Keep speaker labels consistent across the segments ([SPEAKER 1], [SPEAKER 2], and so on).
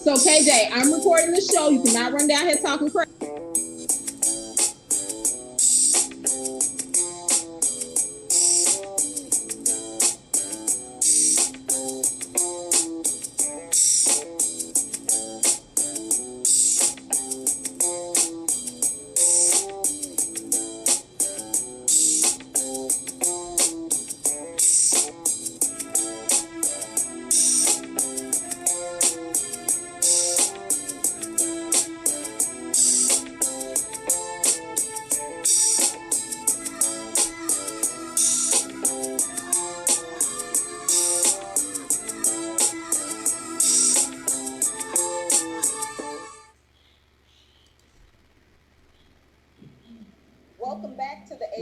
[SPEAKER 1] So KJ, I'm recording the show. You cannot run down here talking crazy.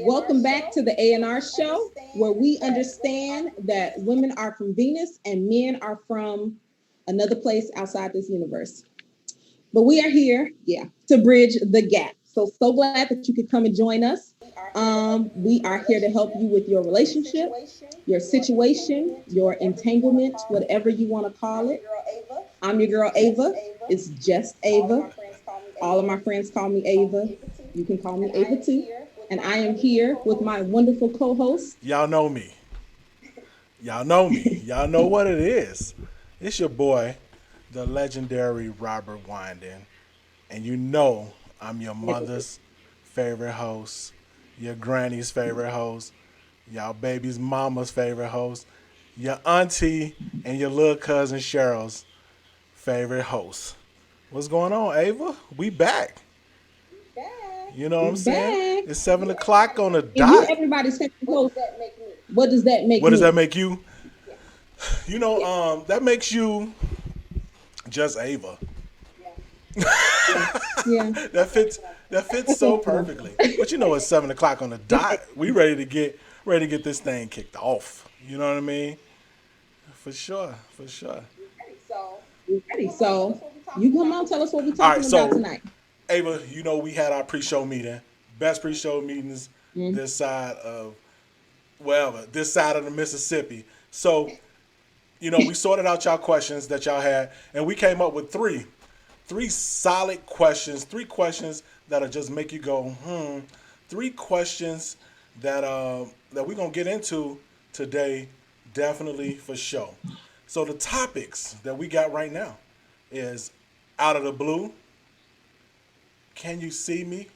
[SPEAKER 1] Welcome back to the A&R Show, where we understand that women are from Venus and men are from another place outside this universe. But we are here, to bridge the gap. So glad that you could come and join us. We are here to help you with your relationship, your situation, your entanglement, whatever you want to call it. I'm your girl Ava. It's just Ava. All of my friends call me Ava. You can call me Ava too. And I am here with my wonderful co-host.
[SPEAKER 2] Y'all know me. Y'all know me. Y'all know what it is. It's your boy, the legendary Robert Wynden. And you know I'm your mother's favorite host, your granny's favorite host, y'all baby's mama's favorite host, your auntie and your little cousin Cheryl's favorite host. What's going on, Ava? We back. You know what I'm saying?
[SPEAKER 1] Back.
[SPEAKER 2] It's 7 o'clock on the
[SPEAKER 1] If you
[SPEAKER 2] dot.
[SPEAKER 1] everybody's favorite host, what does that make
[SPEAKER 2] What does
[SPEAKER 1] me?
[SPEAKER 2] that make you? You know, that makes you just Ava.
[SPEAKER 1] Yeah.
[SPEAKER 2] That fits so perfectly. But you know it's 7 o'clock on the dot. We ready to get this thing kicked off. You know what I mean? For sure, for sure.
[SPEAKER 1] Ready. So you come on, tell us what we're
[SPEAKER 2] All right,
[SPEAKER 1] talking about
[SPEAKER 2] so
[SPEAKER 1] tonight.
[SPEAKER 2] Ava, you know we had our pre-show meeting, best pre-show meetings
[SPEAKER 1] Mm.
[SPEAKER 2] this side of this side of the Mississippi. So we sorted out y'all questions that y'all had, and we came up with three solid questions, three questions that'll just make you go, three questions that we're gonna get into today, definitely for sure. So the topics that we got right now is out of the blue, can you see me,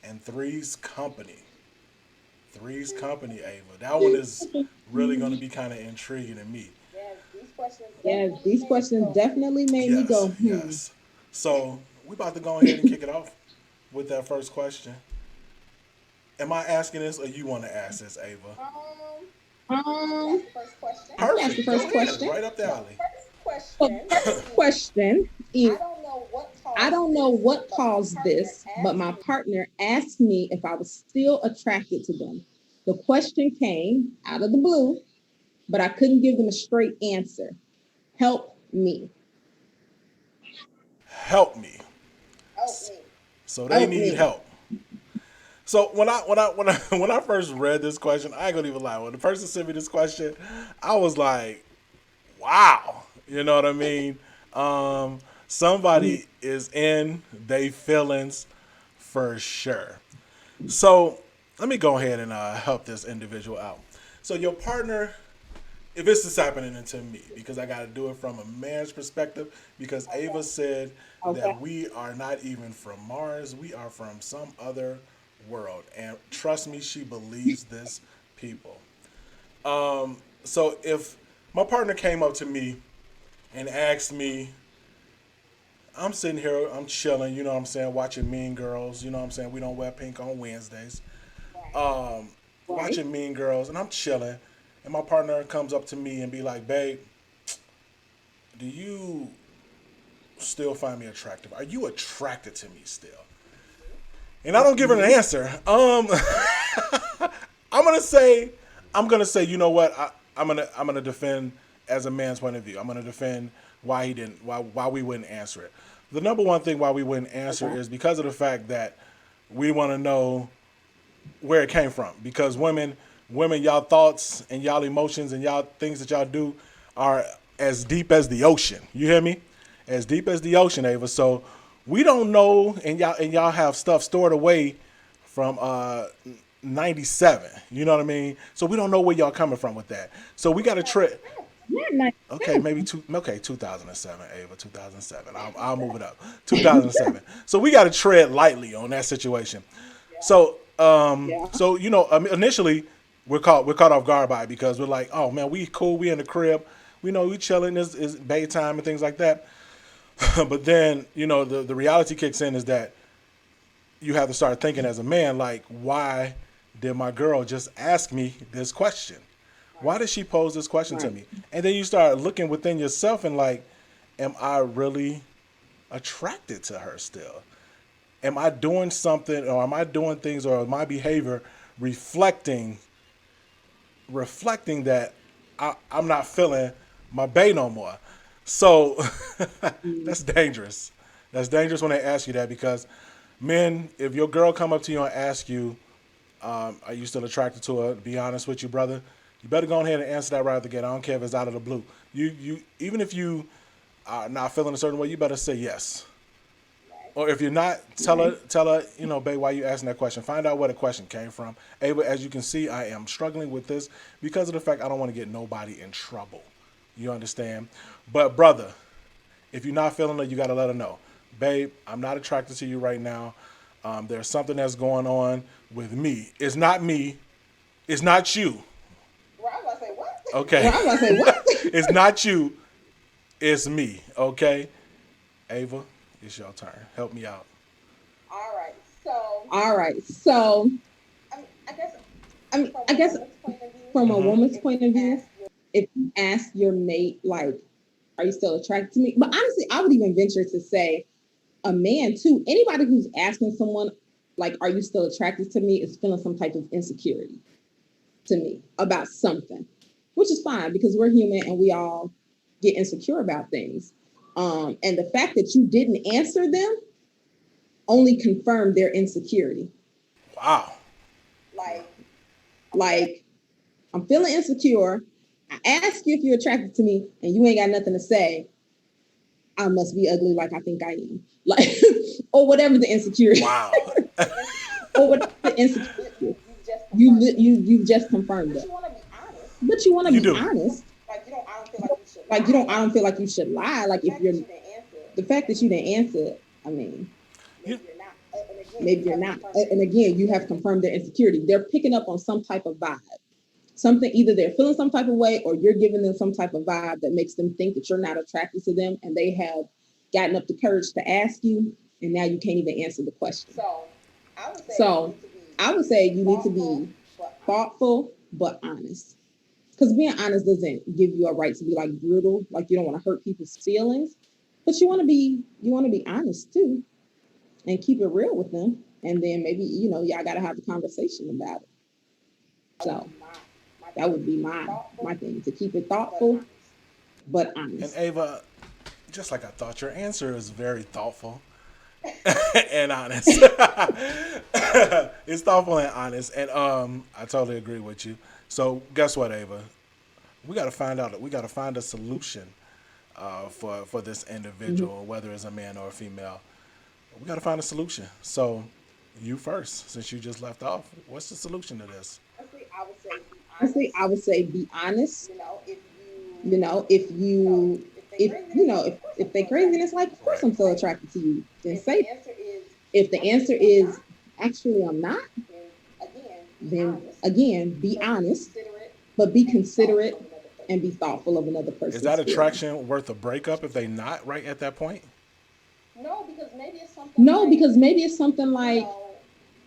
[SPEAKER 2] and three's company. Three's company, Ava. That one is really gonna be kind of intriguing to me.
[SPEAKER 1] Yes, these questions definitely made me
[SPEAKER 2] Yes,
[SPEAKER 1] go,
[SPEAKER 2] yes. So we about to go ahead and kick it off with that first question. Am I asking this or you want to ask this, Ava?
[SPEAKER 1] Um, that's the
[SPEAKER 2] Perfect. Go
[SPEAKER 1] first
[SPEAKER 2] ahead.
[SPEAKER 1] question.
[SPEAKER 2] Right up the alley.
[SPEAKER 1] So the first question is, I don't know what caused this, but my partner asked me if I was still attracted to them. The question came out of the blue, but I couldn't give them a straight answer. Help me.
[SPEAKER 2] Help me. So they
[SPEAKER 1] Help
[SPEAKER 2] need
[SPEAKER 1] me.
[SPEAKER 2] help. So when I first read this question, I ain't gonna even lie. When the person sent me this question, I was like, wow. You know what I mean? Somebody is in they feelings for sure. So let me go ahead and help this individual out. So your partner, if this is happening to me, because I got to do it from a man's perspective, because Ava said
[SPEAKER 1] Okay.
[SPEAKER 2] that we are not even from Mars, we are from some other world, and trust me, she believes this, people. So if my partner came up to me and asked me, I'm sitting here, I'm chilling, you know what I'm saying, watching Mean Girls, you know what I'm saying, we don't wear pink on Wednesdays,
[SPEAKER 1] Right.
[SPEAKER 2] watching Mean Girls, and I'm chilling, and my partner comes up to me and be like, babe, do you still find me attractive? Are you attracted to me still? And I don't give her an answer. I'm gonna say, you know what? I'm gonna defend as a man's point of view. I'm gonna defend why he didn't, why we wouldn't answer it. The number one thing why we wouldn't answer
[SPEAKER 1] Okay.
[SPEAKER 2] is because of the fact that we want to know where it came from. Because women, y'all thoughts and y'all emotions and y'all things that y'all do are as deep as the ocean. You hear me? As deep as the ocean, Ava. So we don't know, and y'all have stuff stored away from 97. You know what I mean? So we don't know where y'all coming from with that. So we got a trip.
[SPEAKER 1] Not nice.
[SPEAKER 2] Okay, maybe 2007, Ava, 2007. I'll move it up. 2007. So we got to tread lightly on that situation. So,
[SPEAKER 1] Yeah.
[SPEAKER 2] initially we're caught off guard by it because we're like, oh man, we cool, we in the crib, we know we chilling, is bay time and things like that. But then, the reality kicks in is that you have to start thinking as a man, like, why did my girl just ask me this question? Why did she pose this question to
[SPEAKER 1] Right.
[SPEAKER 2] me? And then you start looking within yourself and like, am I really attracted to her still? Am I doing something, or am I doing things, or my behavior reflecting that I'm not feeling my bae no more? So
[SPEAKER 1] Mm.
[SPEAKER 2] that's dangerous. That's dangerous when they ask you that, because men, if your girl come up to you and ask you, are you still attracted to her? To be honest with you, brother, you better go ahead and answer that right out the gate. I don't care if it's out of the blue. You even if you are not feeling a certain way, you better say yes. Or if you're not,
[SPEAKER 1] Right.
[SPEAKER 2] tell her, babe, why you asking that question? Find out where the question came from. Ava, as you can see, I am struggling with this because of the fact I don't want to get nobody in trouble. You understand? But brother, if you're not feeling it, you got to let her know. Babe, I'm not attracted to you right now. There's something that's going on with me. It's not me. It's not you.
[SPEAKER 3] Well, I was about to say what?
[SPEAKER 2] Okay?
[SPEAKER 1] Well, I'm about to say what?
[SPEAKER 2] It's not you. It's me. Okay? Ava, it's your turn. Help me out.
[SPEAKER 3] All right. So,
[SPEAKER 1] All right. So,
[SPEAKER 3] I guess
[SPEAKER 1] I mean,
[SPEAKER 3] from
[SPEAKER 1] I
[SPEAKER 3] a
[SPEAKER 1] guess
[SPEAKER 3] woman's point of view,
[SPEAKER 1] from a
[SPEAKER 2] Mm-hmm.
[SPEAKER 1] woman's
[SPEAKER 3] if
[SPEAKER 1] point
[SPEAKER 3] you
[SPEAKER 1] of view,
[SPEAKER 3] ask your
[SPEAKER 1] if you ask your mate, like, are you still attracted to me? But honestly, I would even venture to say a man too. Anybody who's asking someone, like, are you still attracted to me, is feeling some type of insecurity to me about something, which is fine because we're human and we all get insecure about things. And the fact that you didn't answer them only confirmed their insecurity.
[SPEAKER 2] Wow.
[SPEAKER 3] like,
[SPEAKER 1] Like, I'm feeling insecure. I ask you if you're attracted to me and you ain't got nothing to say. I must be ugly like I think I am. Like, or whatever the insecurity,
[SPEAKER 2] Wow.
[SPEAKER 1] or whatever the insecurity is. You've just confirmed
[SPEAKER 3] but
[SPEAKER 1] it.
[SPEAKER 3] you want to be honest.
[SPEAKER 1] But you want to
[SPEAKER 2] You
[SPEAKER 1] be
[SPEAKER 2] do.
[SPEAKER 1] honest.
[SPEAKER 3] Like, you don't. I don't feel like you should.
[SPEAKER 1] Like, you don't. I don't feel like you should lie. Like,
[SPEAKER 3] The
[SPEAKER 1] if
[SPEAKER 3] fact
[SPEAKER 1] you're
[SPEAKER 3] that you didn't answer,
[SPEAKER 1] the fact that you didn't answer, I mean,
[SPEAKER 2] You,
[SPEAKER 3] maybe you're not. And again,
[SPEAKER 1] maybe
[SPEAKER 3] you
[SPEAKER 1] you're
[SPEAKER 3] have
[SPEAKER 1] not.
[SPEAKER 3] confirmed
[SPEAKER 1] And again, you have confirmed their insecurity. They're picking up on some type of vibe. Something, either they're feeling some type of way or you're giving them some type of vibe that makes them think that you're not attracted to them, and they have gotten up the courage to ask you, and now you can't even answer the question.
[SPEAKER 3] So, I would say
[SPEAKER 1] So I would say you need to
[SPEAKER 3] thoughtful,
[SPEAKER 1] be
[SPEAKER 3] but
[SPEAKER 1] thoughtful but honest. Because being honest doesn't give you a right to be like brutal, like you don't want to hurt people's feelings, but you want to be honest too, and keep it real with them. And then maybe y'all got to have a conversation about it. So
[SPEAKER 3] my
[SPEAKER 1] that would be my thing, to keep it thoughtful but
[SPEAKER 2] and
[SPEAKER 1] honest.
[SPEAKER 2] Ava, just like I thought, your answer is very thoughtful and honest. It's thoughtful and honest, and I totally agree with you. So guess what, Ava? We got to find out. We got to find a solution for this
[SPEAKER 1] Mhm.
[SPEAKER 2] individual, whether it's a man or a female. We got to find a solution. So you first, since you just left off. What's the solution to this?
[SPEAKER 3] honestly, I would say be
[SPEAKER 1] Honestly,
[SPEAKER 3] honest.
[SPEAKER 1] I would say be honest.
[SPEAKER 3] You know, if
[SPEAKER 1] You know, if you
[SPEAKER 3] if they
[SPEAKER 1] if
[SPEAKER 3] crazy,
[SPEAKER 1] you
[SPEAKER 3] then
[SPEAKER 1] know
[SPEAKER 3] it's like,
[SPEAKER 1] if
[SPEAKER 3] of course I'm
[SPEAKER 1] if they
[SPEAKER 3] still
[SPEAKER 1] crazy, and
[SPEAKER 3] attracted
[SPEAKER 1] it's
[SPEAKER 3] to
[SPEAKER 1] like,
[SPEAKER 3] you.
[SPEAKER 1] of course
[SPEAKER 2] Right.
[SPEAKER 1] I'm still attracted to you. Then
[SPEAKER 3] If the
[SPEAKER 1] say that.
[SPEAKER 3] answer is
[SPEAKER 1] If the answer
[SPEAKER 3] actually I'm
[SPEAKER 1] is
[SPEAKER 3] not,
[SPEAKER 1] actually I'm not,
[SPEAKER 3] then again, be
[SPEAKER 1] then
[SPEAKER 3] honest,
[SPEAKER 1] again, be
[SPEAKER 3] but be
[SPEAKER 1] honest,
[SPEAKER 3] considerate
[SPEAKER 1] but be
[SPEAKER 3] and be thoughtful
[SPEAKER 1] considerate
[SPEAKER 3] of another
[SPEAKER 1] and be
[SPEAKER 3] person's
[SPEAKER 1] thoughtful
[SPEAKER 3] feelings.
[SPEAKER 1] of another
[SPEAKER 2] Is
[SPEAKER 1] person's
[SPEAKER 2] that
[SPEAKER 1] feelings.
[SPEAKER 2] attraction worth a breakup if they not right at that point?
[SPEAKER 3] No, because maybe it's something
[SPEAKER 1] No,
[SPEAKER 3] like,
[SPEAKER 1] because maybe it's something
[SPEAKER 3] you
[SPEAKER 1] like,
[SPEAKER 3] know,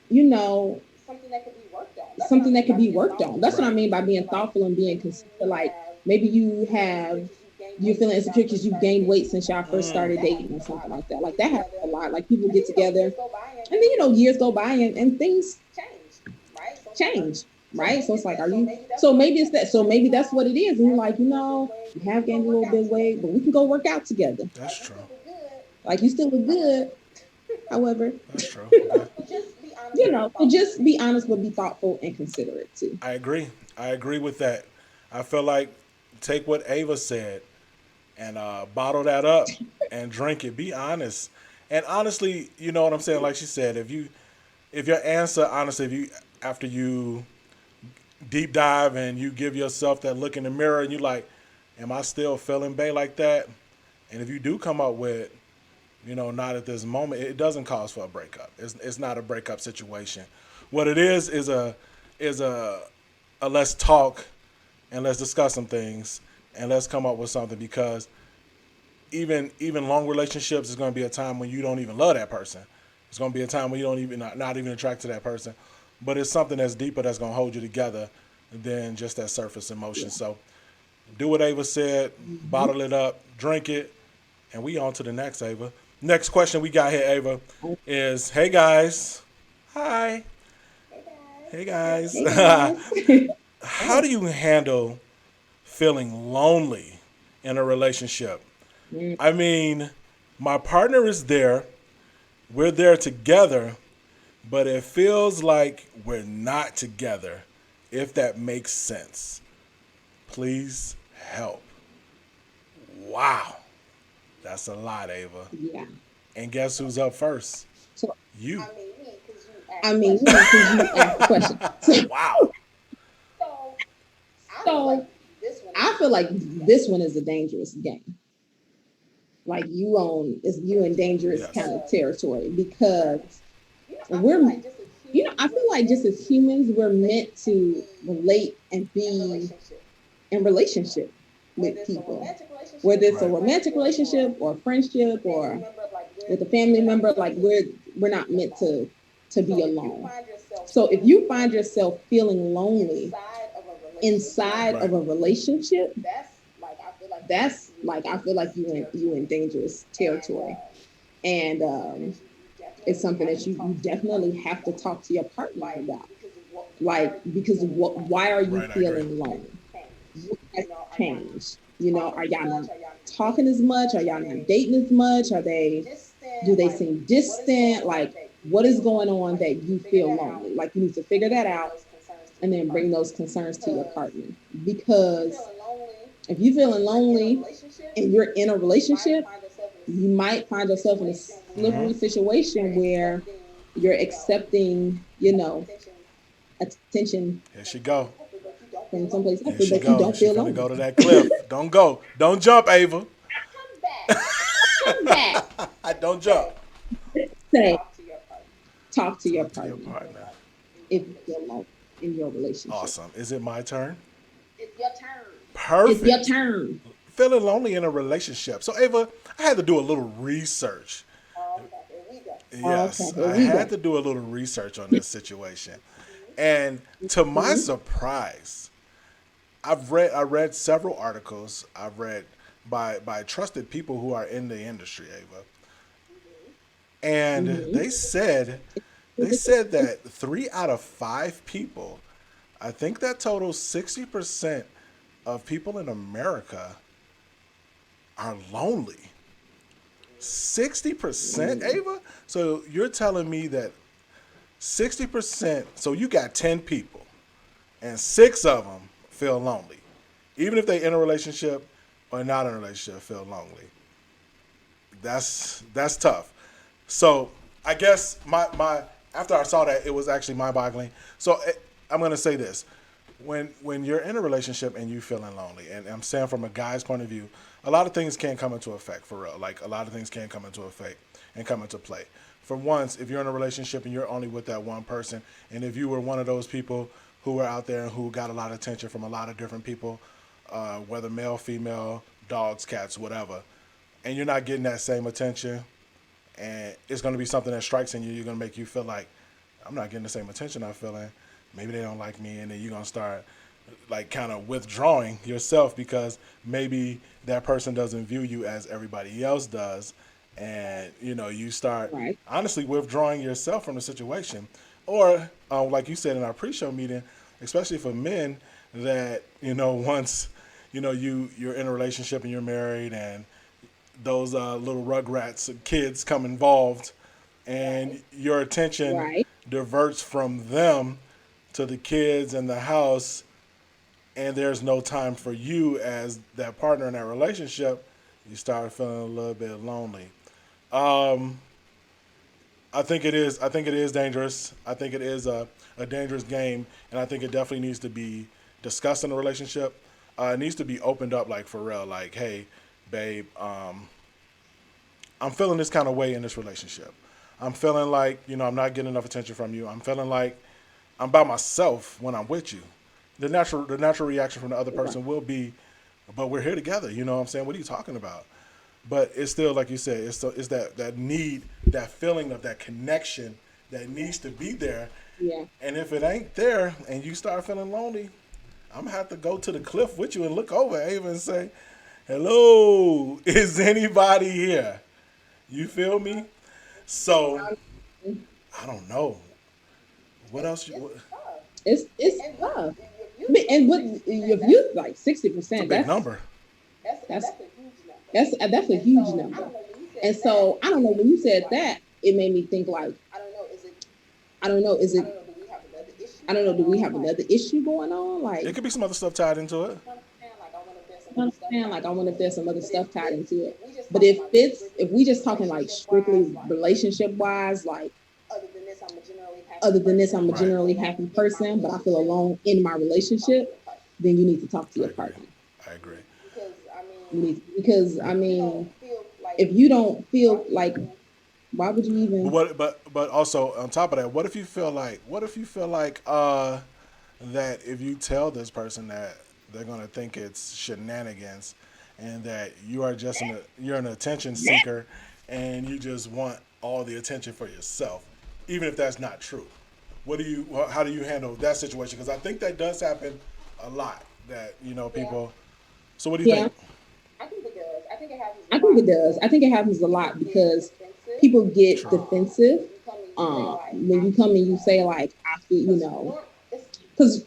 [SPEAKER 1] you know,
[SPEAKER 3] something that could be worked on. That's what I
[SPEAKER 1] something that
[SPEAKER 3] mean
[SPEAKER 1] could
[SPEAKER 3] by
[SPEAKER 1] be
[SPEAKER 3] being
[SPEAKER 1] worked on.
[SPEAKER 3] thoughtful
[SPEAKER 1] That's
[SPEAKER 3] and
[SPEAKER 1] what I
[SPEAKER 2] Right.
[SPEAKER 3] being
[SPEAKER 1] mean by being
[SPEAKER 3] considerate. Like,
[SPEAKER 1] thoughtful and being
[SPEAKER 3] maybe
[SPEAKER 1] considerate.
[SPEAKER 3] you
[SPEAKER 1] Like,
[SPEAKER 3] have
[SPEAKER 1] maybe you
[SPEAKER 3] you feeling
[SPEAKER 1] have
[SPEAKER 3] insecure because you've
[SPEAKER 1] you're
[SPEAKER 3] gained
[SPEAKER 1] feeling
[SPEAKER 3] weight since
[SPEAKER 1] insecure
[SPEAKER 3] y'all
[SPEAKER 1] because
[SPEAKER 3] first
[SPEAKER 1] you've
[SPEAKER 3] started
[SPEAKER 1] gained weight
[SPEAKER 3] dating or
[SPEAKER 1] since y'all
[SPEAKER 3] something.
[SPEAKER 1] first
[SPEAKER 3] Like,
[SPEAKER 2] Mm.
[SPEAKER 1] started
[SPEAKER 3] that
[SPEAKER 1] dating
[SPEAKER 3] happens
[SPEAKER 1] or
[SPEAKER 3] a lot.
[SPEAKER 1] something
[SPEAKER 3] Like,
[SPEAKER 1] like that.
[SPEAKER 3] people
[SPEAKER 1] Like,
[SPEAKER 3] get
[SPEAKER 1] that happens a
[SPEAKER 3] together,
[SPEAKER 1] lot. Like, people
[SPEAKER 3] and then
[SPEAKER 1] get together,
[SPEAKER 3] years go by
[SPEAKER 1] and then
[SPEAKER 3] and
[SPEAKER 1] years go by, and things
[SPEAKER 3] change, right? So it's like,
[SPEAKER 1] change,
[SPEAKER 3] so
[SPEAKER 1] right? So
[SPEAKER 3] maybe
[SPEAKER 1] it's
[SPEAKER 3] it's
[SPEAKER 1] like,
[SPEAKER 3] that.
[SPEAKER 1] are
[SPEAKER 3] So
[SPEAKER 1] you?
[SPEAKER 3] maybe that's
[SPEAKER 1] So
[SPEAKER 3] what it
[SPEAKER 1] maybe it's
[SPEAKER 3] is.
[SPEAKER 1] that.
[SPEAKER 3] It's
[SPEAKER 1] So
[SPEAKER 3] like,
[SPEAKER 1] maybe that's what it is. And you're
[SPEAKER 3] have
[SPEAKER 1] like,
[SPEAKER 3] gained a little bit of weight,
[SPEAKER 1] you
[SPEAKER 3] and we
[SPEAKER 1] have
[SPEAKER 3] can go
[SPEAKER 1] gained a
[SPEAKER 3] work
[SPEAKER 1] little
[SPEAKER 3] out
[SPEAKER 1] bit of weight,
[SPEAKER 3] together.
[SPEAKER 1] but we can go work out together.
[SPEAKER 2] That's
[SPEAKER 3] Like, you
[SPEAKER 2] true.
[SPEAKER 3] still look good.
[SPEAKER 1] Like, you still look good.
[SPEAKER 3] However,
[SPEAKER 1] However,
[SPEAKER 2] That's true.
[SPEAKER 3] you
[SPEAKER 2] Okay.
[SPEAKER 3] know, but just be honest and be
[SPEAKER 1] so
[SPEAKER 3] thoughtful.
[SPEAKER 1] just be honest, but be thoughtful and considerate too.
[SPEAKER 2] I agree. I agree with that. I feel like take what Ava said. and bottle that up and drink it. Be honest. And honestly, you know what I'm saying? Like she said, if your answer, honestly, if you after you deep dive and you give yourself that look in the mirror and you like, am I still feeling bae like that? And if you do come up with, not at this moment, it doesn't cause for a breakup. It's not a breakup situation. What it is a let's talk and let's discuss some things and let's come up with something because even long relationships is going to be a time when you don't even love that person. It's going to be a time when you don't even not even attracted to that person, but it's something that's deeper that's going to hold you together than just that surface emotion. So do what Ava said,
[SPEAKER 1] Mhm.
[SPEAKER 2] bottle it up, drink it, and we on to the next, Ava. Next question we got here, Ava, is hey guys, hi,
[SPEAKER 3] Hey guys.
[SPEAKER 2] hey guys,
[SPEAKER 1] Hey guys.
[SPEAKER 2] how do you handle feeling lonely in a relationship?
[SPEAKER 1] Mm,
[SPEAKER 2] I mean, my partner is there, we're there together, but it feels like we're not together, if that makes sense. Please help. Wow. That's a lot, Ava.
[SPEAKER 1] yeah.
[SPEAKER 2] And guess who's up first?
[SPEAKER 1] So
[SPEAKER 2] You.
[SPEAKER 3] I mean, me, because you
[SPEAKER 1] I
[SPEAKER 3] asked
[SPEAKER 1] mean,
[SPEAKER 3] questions.
[SPEAKER 1] because you asked the question.
[SPEAKER 2] Wow.
[SPEAKER 3] So I feel like
[SPEAKER 1] So
[SPEAKER 3] this one
[SPEAKER 1] I
[SPEAKER 3] is
[SPEAKER 1] feel like this one is a dangerous game. Like you in dangerous
[SPEAKER 2] Yes.
[SPEAKER 1] kind of territory because
[SPEAKER 3] I feel
[SPEAKER 1] we're
[SPEAKER 3] like just as humans,
[SPEAKER 1] I feel like just as humans we're meant to relate and
[SPEAKER 3] in
[SPEAKER 1] be
[SPEAKER 3] relationship,
[SPEAKER 1] in relationship
[SPEAKER 3] whether
[SPEAKER 1] with
[SPEAKER 3] it's a
[SPEAKER 1] people.
[SPEAKER 3] romantic relationship,
[SPEAKER 1] Whether it's a
[SPEAKER 2] Right.
[SPEAKER 1] romantic relationship or a friendship
[SPEAKER 3] family
[SPEAKER 1] or
[SPEAKER 3] member, like
[SPEAKER 1] with a family
[SPEAKER 3] we're not
[SPEAKER 1] member,
[SPEAKER 3] meant
[SPEAKER 1] like
[SPEAKER 3] to
[SPEAKER 1] we're not
[SPEAKER 3] be
[SPEAKER 1] meant
[SPEAKER 3] alone.
[SPEAKER 1] to be
[SPEAKER 3] So if you
[SPEAKER 1] alone.
[SPEAKER 3] find yourself
[SPEAKER 1] So if
[SPEAKER 3] feeling
[SPEAKER 1] you find
[SPEAKER 3] lonely
[SPEAKER 1] yourself feeling lonely inside
[SPEAKER 2] Right.
[SPEAKER 1] of a relationship,
[SPEAKER 3] that's
[SPEAKER 1] that's like I feel like you in dangerous territory. And it's something that you definitely have to talk to your partner about. Like because of what why are you
[SPEAKER 2] Right, I agree.
[SPEAKER 1] feeling lonely? What has
[SPEAKER 3] change.
[SPEAKER 1] changed? Are y'all not talking as much? Are y'all not dating as much? Do they seem distant? Like what is going on that you feel lonely? Like you need to figure that out and then bring those concerns to your partner. Because if you're feeling lonely and you're in a relationship, you might find yourself in a
[SPEAKER 2] Mm-hmm.
[SPEAKER 1] slippery situation where you're accepting, attention
[SPEAKER 2] Here she go.
[SPEAKER 1] from someplace else,
[SPEAKER 2] Here she
[SPEAKER 1] but you
[SPEAKER 2] go.
[SPEAKER 1] don't
[SPEAKER 2] She
[SPEAKER 1] feel
[SPEAKER 2] finna go
[SPEAKER 1] lonely.
[SPEAKER 2] to that cliff. Don't go. Don't jump, Ava.
[SPEAKER 1] Come back.
[SPEAKER 2] Don't jump.
[SPEAKER 1] Say, talk to your
[SPEAKER 2] Talk to your
[SPEAKER 1] partner
[SPEAKER 2] partner.
[SPEAKER 1] if you feel lonely in your relationship.
[SPEAKER 2] Awesome. Is it my turn?
[SPEAKER 3] It's your turn.
[SPEAKER 1] It's your
[SPEAKER 2] Perfect.
[SPEAKER 1] turn.
[SPEAKER 2] Feeling lonely in a relationship. So, Ava, I had to do a little research.
[SPEAKER 3] Okay, here we go.
[SPEAKER 1] Okay,
[SPEAKER 2] Yes,
[SPEAKER 1] here
[SPEAKER 2] I
[SPEAKER 1] we
[SPEAKER 2] had
[SPEAKER 1] go.
[SPEAKER 2] to do a little research on this situation. And to my
[SPEAKER 1] Mhm.
[SPEAKER 2] surprise, I read several articles. I've read by trusted people who are in the industry, Ava. And
[SPEAKER 1] Mhm.
[SPEAKER 2] they said that 3 out of 5 people, I think that totals 60% of people in America are lonely. 60%,
[SPEAKER 1] Mm.
[SPEAKER 2] Ava? So you're telling me that 60%, so you got 10 people and 6 of them feel lonely. Even if they in a relationship or not in a relationship, feel lonely. That's tough. So I guess my after I saw that, it was actually mind boggling. So I'm gonna say this: when you're in a relationship and you feeling lonely, and I'm saying from a guy's point of view, a lot of things can come into effect for real. Like a lot of things can come into effect and come into play. For once, if you're in a relationship and you're only with that one person, and if you were one of those people who were out there and who got a lot of attention from a lot of different people, whether male, female, dogs, cats, whatever, and you're not getting that same attention, and it's going to be something that strikes in you. You're going to make you feel like I'm not getting the same attention I'm feeling. Maybe they don't like me, and then you're going to start like kind of withdrawing yourself because maybe that person doesn't view you as everybody else does, and you start
[SPEAKER 1] Right.
[SPEAKER 2] honestly withdrawing yourself from the situation, or like you said in our pre-show meeting, especially for men that once you're in a relationship and you're married and those little rugrats kids come involved and your attention
[SPEAKER 1] Right.
[SPEAKER 2] diverts from them to the kids and the house, and there's no time for you as that partner in that relationship, You start feeling a little bit lonely. Um, I think it is. I think it is dangerous. I think it is a dangerous game, and I think it definitely needs to be discussed in a relationship. It needs to be opened up, like for real. Like, hey, babe, I'm feeling this kind of way in this relationship. I'm feeling like I'm not getting enough attention from you. I'm feeling like I'm by myself when I'm with you. The natural reaction from the other person will be, but we're here together. You know what I'm saying? What are you talking about? But it's still like you said, it's that need, that feeling of that connection that needs to be there.
[SPEAKER 1] Yeah.
[SPEAKER 2] And if it ain't there and you start feeling lonely, I'm gonna have to go to the cliff with you and look over Ava and say, "Hello, is anybody here?" You feel me? So I don't know. What else?
[SPEAKER 1] It's
[SPEAKER 3] And
[SPEAKER 1] tough.
[SPEAKER 3] you,
[SPEAKER 1] And what if you like
[SPEAKER 2] It's a
[SPEAKER 1] 60%?
[SPEAKER 2] big number.
[SPEAKER 1] That's
[SPEAKER 3] that's a huge number.
[SPEAKER 1] that's a
[SPEAKER 3] And
[SPEAKER 1] huge
[SPEAKER 3] so I
[SPEAKER 1] number.
[SPEAKER 3] don't know when you said
[SPEAKER 1] And
[SPEAKER 3] that.
[SPEAKER 1] so I don't know when you said that, it made me think like
[SPEAKER 3] I don't know. Is it?
[SPEAKER 1] I don't know. Is
[SPEAKER 3] I
[SPEAKER 1] it?
[SPEAKER 3] don't know. Do we have another issue?
[SPEAKER 1] I don't know. Do we have another issue going on? Like
[SPEAKER 2] It could be some other stuff tied into it.
[SPEAKER 3] You understand? Like I wonder if there's some
[SPEAKER 1] I
[SPEAKER 3] other stuff.
[SPEAKER 1] understand. Like I wonder if there's some other
[SPEAKER 3] But
[SPEAKER 1] stuff tied into it.
[SPEAKER 3] if we just
[SPEAKER 1] But
[SPEAKER 3] talking like
[SPEAKER 1] if we just talking like strictly
[SPEAKER 3] like
[SPEAKER 1] relationship wise, like
[SPEAKER 3] other than this, I'm a generally happy.
[SPEAKER 1] other than this, I'm a
[SPEAKER 2] Right.
[SPEAKER 1] generally happy person, but I feel alone in my relationship, then you need to talk to
[SPEAKER 2] I
[SPEAKER 1] your
[SPEAKER 2] agree.
[SPEAKER 1] partner.
[SPEAKER 2] I agree.
[SPEAKER 3] Because I mean,
[SPEAKER 1] If you don't feel like, why would you even?
[SPEAKER 2] But also on top of that, what if you feel like that if you tell this person that they're gonna think it's shenanigans and that you are just you're an attention seeker and you just want all the attention for yourself, even if that's not true. How do you handle that situation? Because I think that does happen a lot. That people. So what do you
[SPEAKER 1] Yeah,
[SPEAKER 2] think?
[SPEAKER 3] I think it does. I think it happens.
[SPEAKER 1] I think it does. I think it happens a lot because people get defensive when you come and you say like I feel, because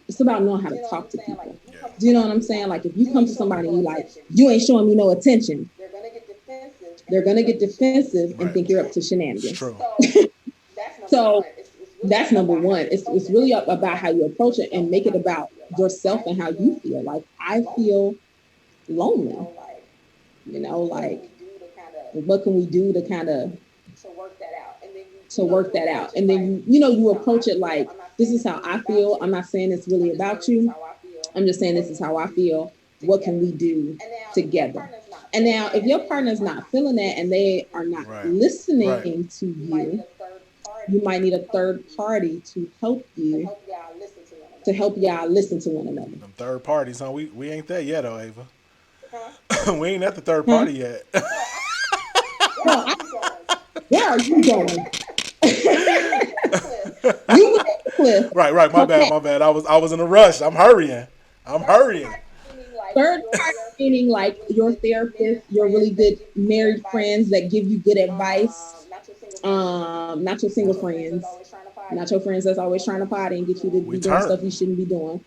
[SPEAKER 1] it's about knowing how to talk to people.
[SPEAKER 2] Yeah.
[SPEAKER 1] Do you know what I'm saying? Like if you come to somebody and you like you ain't showing me no attention,
[SPEAKER 3] They're gonna get defensive.
[SPEAKER 1] they're gonna get defensive and
[SPEAKER 2] Right.
[SPEAKER 1] think you're up to
[SPEAKER 2] It's
[SPEAKER 1] shenanigans.
[SPEAKER 2] true.
[SPEAKER 1] So that's number one. It's really about how you approach it and make it about yourself and how you feel. Like I feel lonely. Like what can we do to kind of
[SPEAKER 3] to work that out, and then
[SPEAKER 1] you approach it like this is how I feel. I'm not saying it's really about you. I'm just saying this is how I feel. What can we do together? And now if your partner's not feeling that and they are not
[SPEAKER 2] Right.
[SPEAKER 1] listening
[SPEAKER 2] Right.
[SPEAKER 1] to you, you might need a third party to help you to help y'all listen to one another.
[SPEAKER 2] Them third parties, huh? We ain't there yet, though, Ava. We ain't at the third party yet.
[SPEAKER 1] No, where are you going? You went to the cliff.
[SPEAKER 2] Right. My bad. I was in a rush. I'm hurrying.
[SPEAKER 1] Third party meaning like your therapist, your really good married friends that give you good advice. Not your single friends, not your friends that's always trying to party and get you to be doing stuff you shouldn't be doing.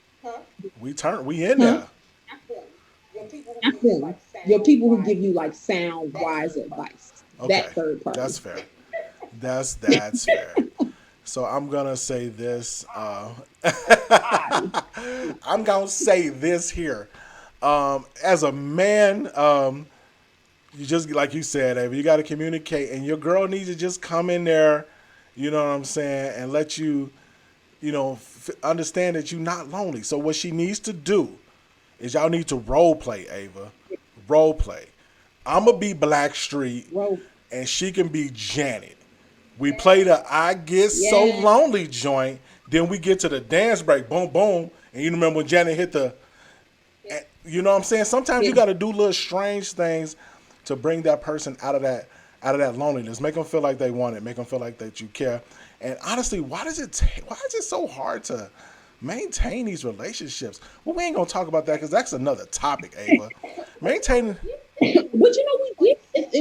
[SPEAKER 2] We in there.
[SPEAKER 1] Not them. Your people who give you like sound, wise advice.
[SPEAKER 2] Okay.
[SPEAKER 1] That third party.
[SPEAKER 2] That's fair. That's fair. So I'm gonna say this. I'm gonna say this here. As a man, you just like you said, Ava, you got to communicate, and your girl needs to just come in there. You know what I'm saying, and let you, understand that you're not lonely. So what she needs to do is y'all need to role play, Ava. Role play. I'm gonna be Blackstreet,
[SPEAKER 1] Whoa.
[SPEAKER 2] and she can be Janet. We play the "I Get So Lonely" joint. Then we get to the dance break. Boom, boom. And you remember when Janet hit the. You know what I'm saying? Sometimes you got to do little strange things to bring that person out of that loneliness. Make them feel like they want it. Make them feel like that you care. And honestly, why is it so hard to maintain these relationships? Well, we ain't gonna talk about that because that's another topic, Ava. Maintaining.
[SPEAKER 1] But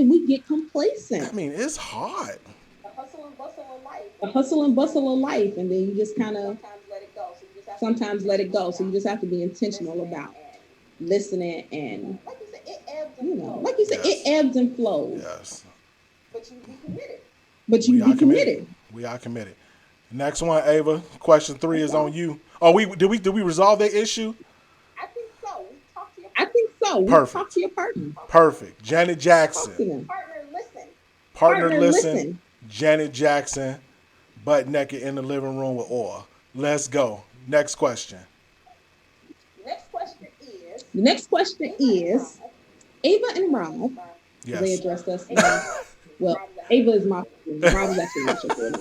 [SPEAKER 1] we get complacent.
[SPEAKER 2] I mean, it's hard.
[SPEAKER 3] The hustle and bustle of life.
[SPEAKER 1] The hustle and bustle of life, and then you just kind of
[SPEAKER 3] Sometimes let it go. So you just have to
[SPEAKER 1] sometimes let it go. So you just have to be intentional about listening and
[SPEAKER 3] like you said, it ebbs and flows.
[SPEAKER 1] like you said,
[SPEAKER 2] Yes.
[SPEAKER 1] it ebbs and flows.
[SPEAKER 2] Yes.
[SPEAKER 3] But you be committed.
[SPEAKER 1] But you be committed.
[SPEAKER 2] We are committed. Next one, Ava. Question 3 is on you. Oh, did we resolve that issue?
[SPEAKER 3] I think so. We talked to your
[SPEAKER 1] I think go. You talk
[SPEAKER 2] Perfect.
[SPEAKER 1] to your partner.
[SPEAKER 2] Perfect. Janet
[SPEAKER 1] Talk
[SPEAKER 2] Jackson.
[SPEAKER 1] to them.
[SPEAKER 3] Partner, listen.
[SPEAKER 2] Partner
[SPEAKER 1] Partner,
[SPEAKER 2] listen.
[SPEAKER 1] listen.
[SPEAKER 2] Janet Jackson. Butt naked in the living room with oil. Let's go. Next question.
[SPEAKER 3] Next question is
[SPEAKER 1] The next question is Ava and Rob. Because they
[SPEAKER 2] Yes.
[SPEAKER 1] addressed us now. Well, Ava is my friend. Rob is actually not your friend.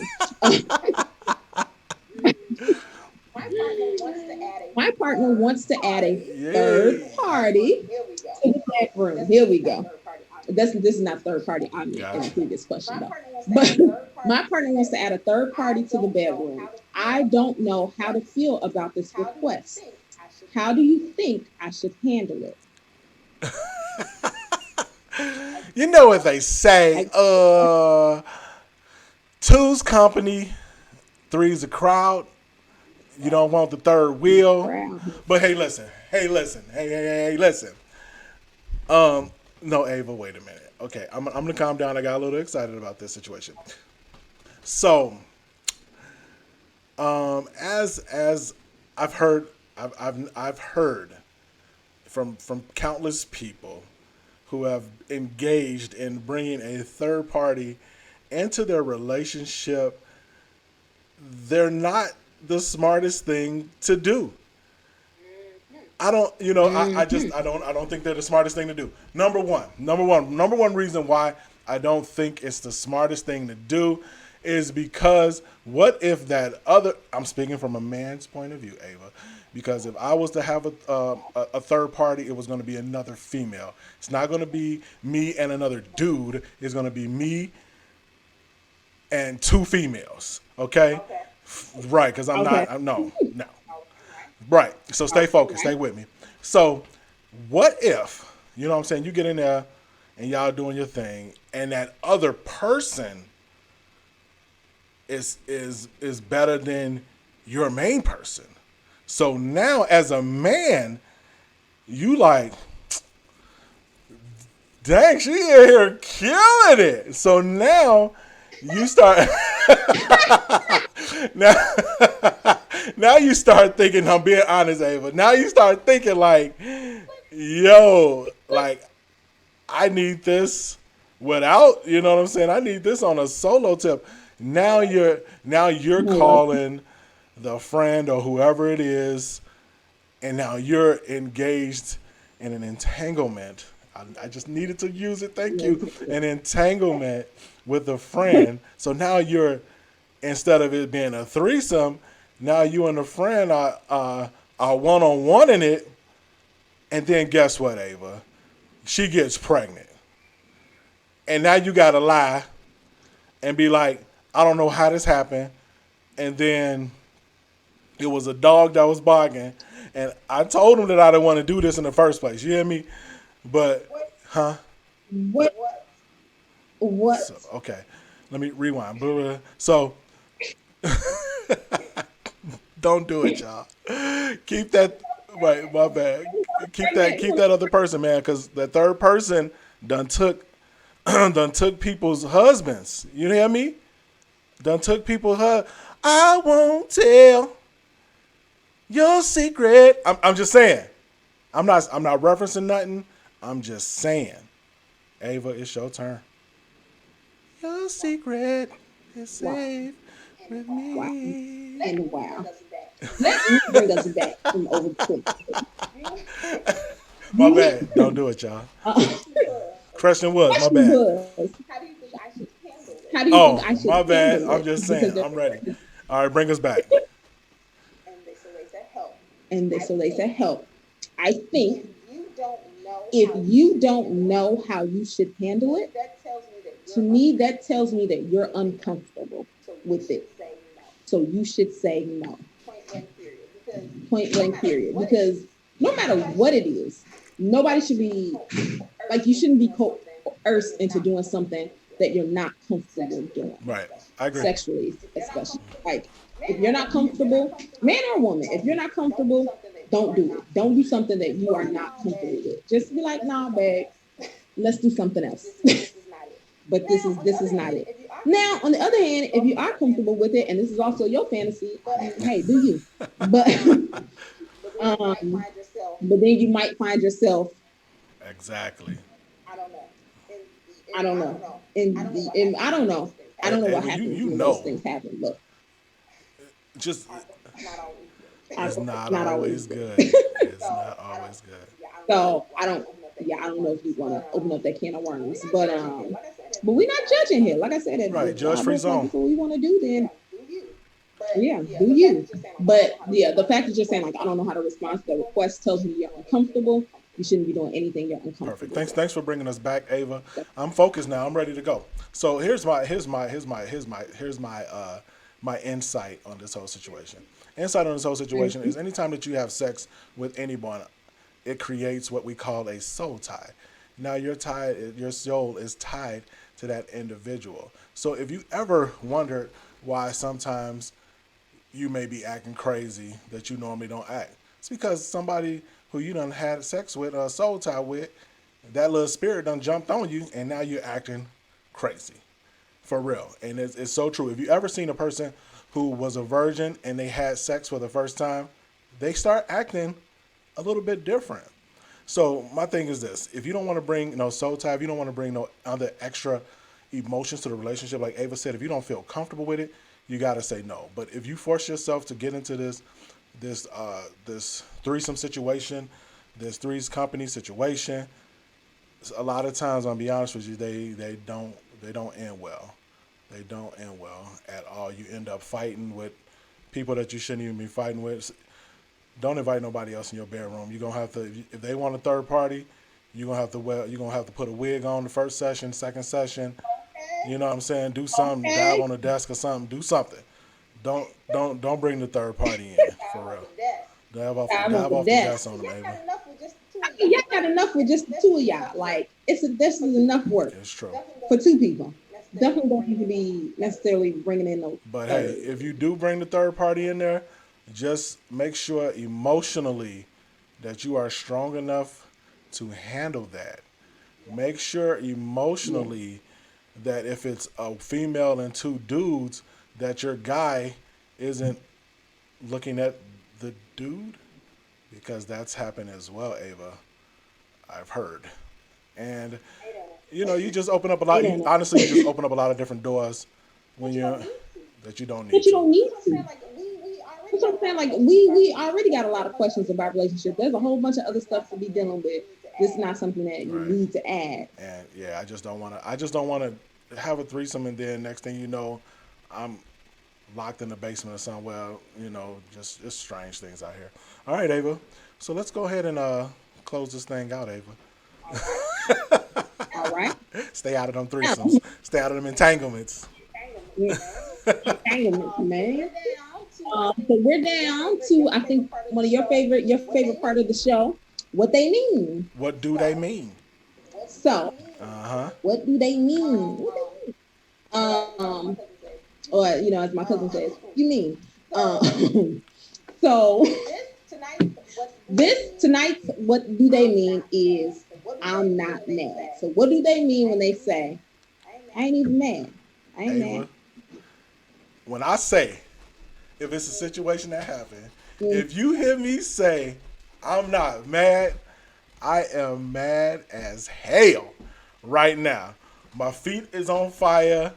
[SPEAKER 3] my partner wants to add a
[SPEAKER 1] My partner wants to add a third
[SPEAKER 2] Yay.
[SPEAKER 1] party
[SPEAKER 3] Here we
[SPEAKER 1] to
[SPEAKER 3] go.
[SPEAKER 1] the bedroom. Here we go. This is not third party. I meant in the
[SPEAKER 2] Gotcha.
[SPEAKER 1] previous question
[SPEAKER 3] My
[SPEAKER 1] though.
[SPEAKER 3] partner wants to
[SPEAKER 1] But
[SPEAKER 3] add a third party.
[SPEAKER 1] my partner wants to add a third party to the bedroom. I don't know how to feel about this request. How do you think I should handle it?
[SPEAKER 2] You know what they say?
[SPEAKER 1] I,
[SPEAKER 2] Two's company, three's a crowd. You don't want the third wheel.
[SPEAKER 1] crowd.
[SPEAKER 2] But hey, listen. Hey, listen. No, Ava, wait a minute. Okay, I'm gonna calm down. I got a little excited about this situation. So, as I've heard, I've heard from countless people who have engaged in bringing a third party into their relationship, they're not the smartest thing to do. I don't, I don't think they're the smartest thing to do. Number one reason why I don't think it's the smartest thing to do is because what if that other, I'm speaking from a man's point of view, Ava, because if I was to have a third party, it was going to be another female. It's not going to be me and another dude. It's going to be me and two females. Okay? Right, because I'm
[SPEAKER 1] Okay.
[SPEAKER 2] not, no. Right. So stay focused. Stay with me. So what if, you know what I'm saying, you get in there and y'all doing your thing and that other person is better than your main person. So now as a man, you like, dang, she in here killing it. So now you start now you start thinking, I'm being honest, Ava. Now you start thinking like, yo, like I need this without, you know what I'm saying? I need this on a solo tip. Now you're calling the friend or whoever it is, and now you're engaged in an entanglement. I just needed to use it. Thank you. An entanglement with a friend. So now you're, instead of it being a threesome, now you and a friend are one-on-one in it. And then guess what, Ava? She gets pregnant. And now you got to lie and be like, I don't know how this happened. And then it was a dog that was barking. And I told him that I didn't want to do this in the first place. You hear me? But, huh?
[SPEAKER 1] What? What?
[SPEAKER 2] So, okay. Let me rewind. So, don't do it, y'all. Keep that, right, my bad. Keep that other person, man, because that third person done took people's husbands. You hear me? Done took people's husbands. I won't tell your secret. I'm just saying. I'm not referencing nothing. I'm just saying. Ava, it's your turn. Your secret is safe with me.
[SPEAKER 1] And wow. Let me bring us back from over 20.
[SPEAKER 2] My bad. Don't do it, y'all. Question was, my bad.
[SPEAKER 1] Was,
[SPEAKER 3] How do you think I should handle it?
[SPEAKER 1] how do you
[SPEAKER 2] Oh,
[SPEAKER 1] think I should
[SPEAKER 2] my bad.
[SPEAKER 1] handle
[SPEAKER 2] I'm
[SPEAKER 1] it?
[SPEAKER 2] just
[SPEAKER 1] Because
[SPEAKER 2] saying. I'm ready. All right, bring us back.
[SPEAKER 3] So they said help.
[SPEAKER 1] so they said help. I think
[SPEAKER 3] If
[SPEAKER 1] if you don't know how you should handle it,
[SPEAKER 3] that tells me that
[SPEAKER 1] to me, that tells me that you're uncomfortable with it.
[SPEAKER 3] say no.
[SPEAKER 1] So you should say no.
[SPEAKER 3] Point blank period. Because
[SPEAKER 1] Point blank period. Because no matter what it is, nobody should be, like, you shouldn't be coerced into doing something that you're not comfortable doing.
[SPEAKER 2] Right. I agree.
[SPEAKER 1] Sexually, especially. Like, if you're not comfortable, man or woman, if you're not comfortable, don't do it. Don't do something that you are not comfortable with. Just be like, nah, babe, let's do something else. But this is not it. Now, on the other hand, if you are comfortable with it, and this is also your fantasy, hey, do you? But but then you might find yourself
[SPEAKER 2] Exactly.
[SPEAKER 1] I don't know. And I don't know. I don't know what
[SPEAKER 2] Ava,
[SPEAKER 1] happens
[SPEAKER 2] you
[SPEAKER 1] when those
[SPEAKER 2] know,
[SPEAKER 1] things happen. Look,
[SPEAKER 2] just it's
[SPEAKER 1] it's
[SPEAKER 2] not
[SPEAKER 1] not always
[SPEAKER 2] always
[SPEAKER 1] good.
[SPEAKER 2] good. It's not always good.
[SPEAKER 1] So I don't. Yeah, I don't know if we want to open up that can of worms, but we're not judging here. Like I said,
[SPEAKER 2] Right,
[SPEAKER 1] if
[SPEAKER 2] judge
[SPEAKER 1] God
[SPEAKER 2] free
[SPEAKER 1] looks like
[SPEAKER 2] zone.
[SPEAKER 1] this is what we want to do, then yeah, do you. But yeah, the fact that you're saying like I don't know how to respond to the request tells me you're uncomfortable. You shouldn't be doing anything you're
[SPEAKER 2] Perfect.
[SPEAKER 1] uncomfortable
[SPEAKER 2] Thanks for bringing us back, Ava. I'm focused now. I'm ready to go. So here's my my insight on this whole situation. Insight on this whole situation
[SPEAKER 1] with.
[SPEAKER 2] is anytime that you have sex with anyone, it creates what we call a soul tie. Now your soul is tied to that individual. So if you ever wondered why sometimes you may be acting crazy that you normally don't act. It's because somebody who you done had sex with or a soul tie with, that little spirit done jumped on you and now you're acting crazy. For real. And it's so true. If you ever seen a person who was a virgin and they had sex for the first time, they start acting a little bit different. So my thing is this: if you don't want to bring no soul tie, if you don't want to bring no other extra emotions to the relationship, like Ava said, if you don't feel comfortable with it, you got to say no. But if you force yourself to get into this threesome situation, this threes company situation, a lot of times, I'll be honest with you, they don't end well. They don't end well at all. You end up fighting with people that you shouldn't even be fighting with. Don't invite nobody else in your bedroom. You're gonna have to if they want a third party, you're gonna have to put a wig on the first session, second session. You know what I'm saying? Do something, dive
[SPEAKER 1] Okay.
[SPEAKER 2] on the desk or something. Do something. Don't bring the third party in for real.
[SPEAKER 1] I'm on
[SPEAKER 2] Dive
[SPEAKER 1] the
[SPEAKER 2] off the
[SPEAKER 1] desk.
[SPEAKER 2] desk on them, Ava.
[SPEAKER 1] I mean, y'all got enough with just the two of y'all. Like this is enough work
[SPEAKER 2] It's true.
[SPEAKER 1] for two people. Definitely don't need to be necessarily bringing in no
[SPEAKER 2] But hey,
[SPEAKER 1] third.
[SPEAKER 2] if you do bring the third party in there, just make sure emotionally that you are strong enough to handle that. Make sure
[SPEAKER 1] Yeah,
[SPEAKER 2] emotionally that if it's a female and two dudes, that your guy isn't looking at the dude because that's happened as well, Ava. I've heard. And you just open up a
[SPEAKER 1] they
[SPEAKER 2] lot.
[SPEAKER 1] don't
[SPEAKER 2] You
[SPEAKER 1] know,
[SPEAKER 2] honestly, you just open up a lot of different doors when you that you don't
[SPEAKER 1] but
[SPEAKER 2] need
[SPEAKER 1] you
[SPEAKER 2] to.
[SPEAKER 1] don't need to. That's what I'm saying. Like we already got a lot of questions about relationship. There's a whole bunch of other stuff to be dealing with. This is not something that you
[SPEAKER 2] Right.
[SPEAKER 1] need to add.
[SPEAKER 2] And yeah, I just don't want to. I just don't want to have a threesome and then next thing you know, I'm locked in the basement or somewhere. Just strange things out here. All right, Ava. So let's go ahead and close this thing out, Ava.
[SPEAKER 1] All right.
[SPEAKER 2] Stay out of them
[SPEAKER 1] Now,
[SPEAKER 2] threesomes. Stay out of them entanglements.
[SPEAKER 1] yeah, entanglements, man. So we're down to I think one of your favorite part of the show. What they mean.
[SPEAKER 2] What do they mean?
[SPEAKER 1] So
[SPEAKER 2] Uh huh.
[SPEAKER 1] what do they mean? What they mean? Or as my cousin says, you mean? So this tonight's what do they mean is I'm not mad. So what do they mean when they say I ain't even mad? I ain't mad.
[SPEAKER 2] Ava, when I say if it's a situation that happened,
[SPEAKER 1] Mm,
[SPEAKER 2] if you hear me say I'm not mad, I am mad as hell right now. My feet is on fire,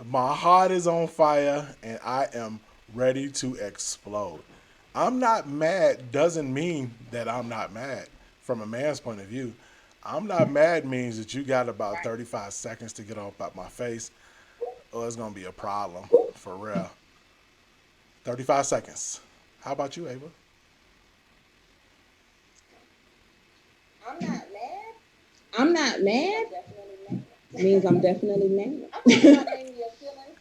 [SPEAKER 2] my heart is on fire, and I am ready to explode. I'm not mad doesn't mean that I'm not mad from a man's point of view. I'm not mad means that you got about 35 seconds to get off out my face, or it's gonna be a problem for real. 35 seconds. How about you, Ava?
[SPEAKER 1] I'm not mad means I'm definitely mad.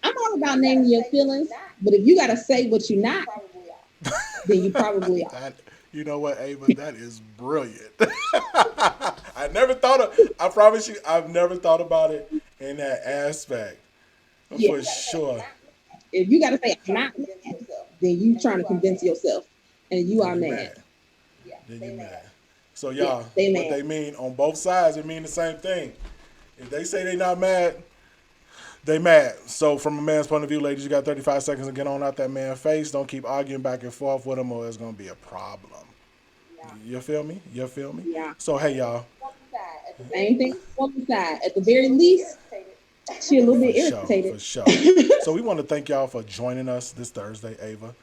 [SPEAKER 1] I'm all about naming your feelings, but if you gotta say what you're not, then you probably are.
[SPEAKER 2] That you know what, Ava? That is brilliant. I promise you, I've never thought about it in that aspect.
[SPEAKER 1] Yeah.
[SPEAKER 2] For sure.
[SPEAKER 1] If you gotta say I'm not mad, then you trying to convince yourself, and you
[SPEAKER 2] Then
[SPEAKER 1] are
[SPEAKER 2] you
[SPEAKER 1] mad.
[SPEAKER 2] mad. Then you mad. So
[SPEAKER 1] Yeah,
[SPEAKER 2] y'all,
[SPEAKER 1] they
[SPEAKER 2] what
[SPEAKER 1] mad.
[SPEAKER 2] they mean on both sides, it mean the same thing. If they say they not mad, they mad. So from a man's point of view, ladies, you got 35 seconds to get on out that man's face. Don't keep arguing back and forth with him or it's gonna be a problem. You feel me? You feel me?
[SPEAKER 1] Yeah.
[SPEAKER 2] So hey y'all,
[SPEAKER 1] Same thing on the woman's side. At the very least, she a little
[SPEAKER 2] For
[SPEAKER 1] bit
[SPEAKER 2] sure,
[SPEAKER 1] irritated.
[SPEAKER 2] for sure. So we want to thank y'all for joining us this Thursday, Ava.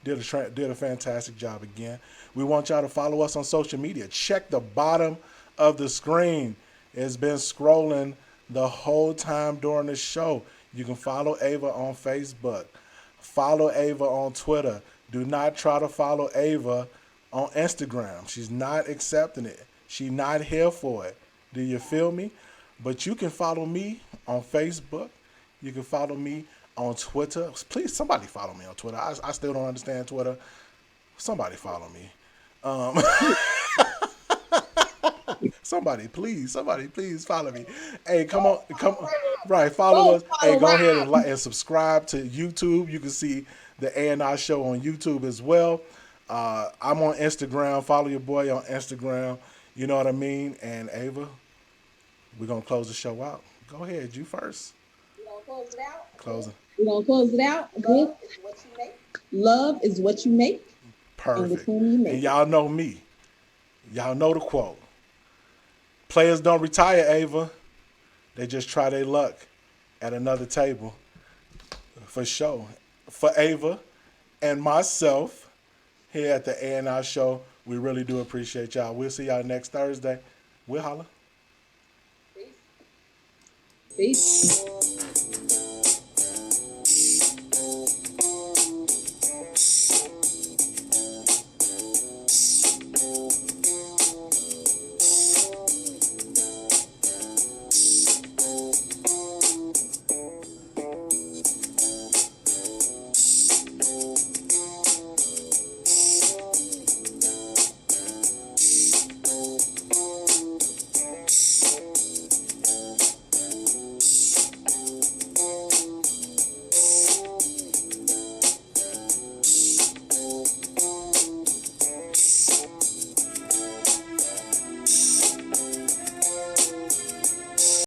[SPEAKER 2] Did a fantastic job again. We want y'all to follow us on social media. Check the bottom of the screen. It's been scrolling the whole time during the show. You can follow Ava on Facebook. Follow Ava on Twitter. Do not try to follow Ava on Instagram. She's not accepting it. She's not here for it. Do you feel me? But you can follow me on Facebook. You can follow me on Twitter. Please, somebody follow me on Twitter. I still don't understand Twitter. Somebody follow me. Somebody please follow me. Hey, come on, right, follow
[SPEAKER 1] Go
[SPEAKER 2] us. Hey,
[SPEAKER 1] follow
[SPEAKER 2] go ahead
[SPEAKER 1] Rob.
[SPEAKER 2] and like and subscribe to YouTube. You can see the A&R Show on YouTube as well. I'm on Instagram. Follow your boy on Instagram. You know what I mean? And Ava, we're gonna close the show out. Go ahead, you first.
[SPEAKER 3] You gonna close it out?
[SPEAKER 2] Closing.
[SPEAKER 1] We're gonna close it out with
[SPEAKER 3] Love is what you make.
[SPEAKER 1] love is what you make and with
[SPEAKER 2] Perfect.
[SPEAKER 1] whom you make
[SPEAKER 2] And
[SPEAKER 1] it.
[SPEAKER 2] y'all know me. Y'all know the quote. Players don't retire, Ava. They just try their luck at another table. For sure. For Ava and myself here at the A&R Show, we really do appreciate y'all. We'll see y'all next Thursday. We'll holla.
[SPEAKER 3] Peace.
[SPEAKER 1] Peace.